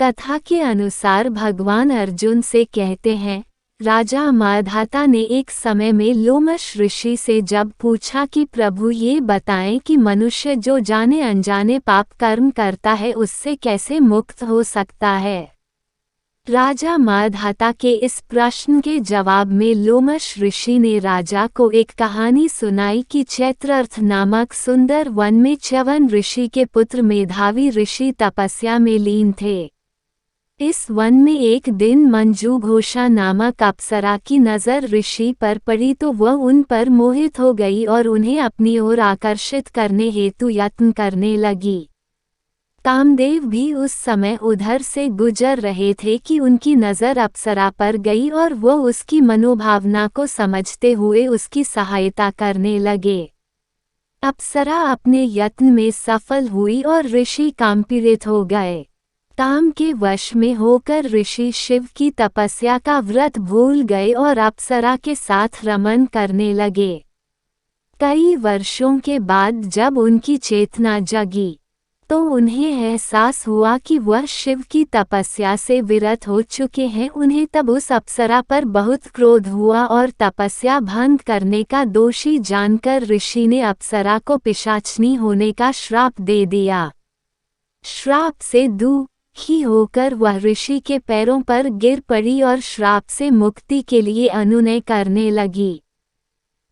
कथा के अनुसार भगवान अर्जुन से कहते हैं, राजा माधाता ने एक समय में लोमश ऋषि से जब पूछा कि प्रभु ये बताएं कि मनुष्य जो जाने अनजाने पाप कर्म करता है उससे कैसे मुक्त हो सकता है। राजा माधाता के इस प्रश्न के जवाब में लोमश ऋषि ने राजा को एक कहानी सुनाई कि चैत्ररथ नामक सुंदर वन में च्यवन ऋषि के पुत्र मेधावी ऋषि तपस्या में लीन थे। इस वन में एक दिन मंजूघोषा नामक अप्सरा की नज़र ऋषि पर पड़ी तो वह उन पर मोहित हो गई और उन्हें अपनी ओर आकर्षित करने हेतु यत्न करने लगी। कामदेव भी उस समय उधर से गुजर रहे थे कि उनकी नज़र अप्सरा पर गई और वह उसकी मनोभावना को समझते हुए उसकी सहायता करने लगे। अप्सरा अपने यत्न में सफल हुई और ऋषि कामपीड़ित हो गए। काम के वश में होकर ऋषि शिव की तपस्या का व्रत भूल गए और अप्सरा के साथ रमन करने लगे। कई वर्षों के बाद जब उनकी चेतना जगी तो उन्हें एहसास हुआ कि वह शिव की तपस्या से विरत हो चुके हैं। उन्हें तब उस अप्सरा पर बहुत क्रोध हुआ और तपस्या भंग करने का दोषी जानकर ऋषि ने अप्सरा को पिशाचनी होने का श्राप दे दिया। श्राप से दुखी होकर वह ऋषि के पैरों पर गिर पड़ी और श्राप से मुक्ति के लिए अनुनय करने लगी।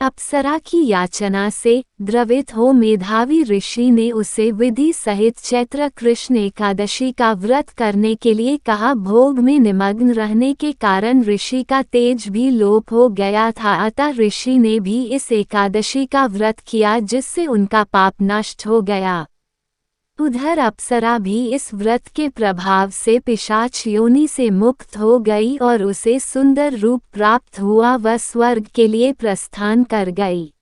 अप्सरा की याचना से द्रवित हो मेधावी ऋषि ने उसे विधि सहित चैत्र कृष्ण एकादशी का व्रत करने के लिए कहा। भोग में निमग्न रहने के कारण ऋषि का तेज भी लोप हो गया था, अतः ऋषि ने भी इस एकादशी का व्रत किया जिससे उनका पाप नष्ट हो गया। उधर अप्सरा भी इस व्रत के प्रभाव से पिशाच योनि से मुक्त हो गई और उसे सुंदर रूप प्राप्त हुआ। वह स्वर्ग के लिए प्रस्थान कर गई।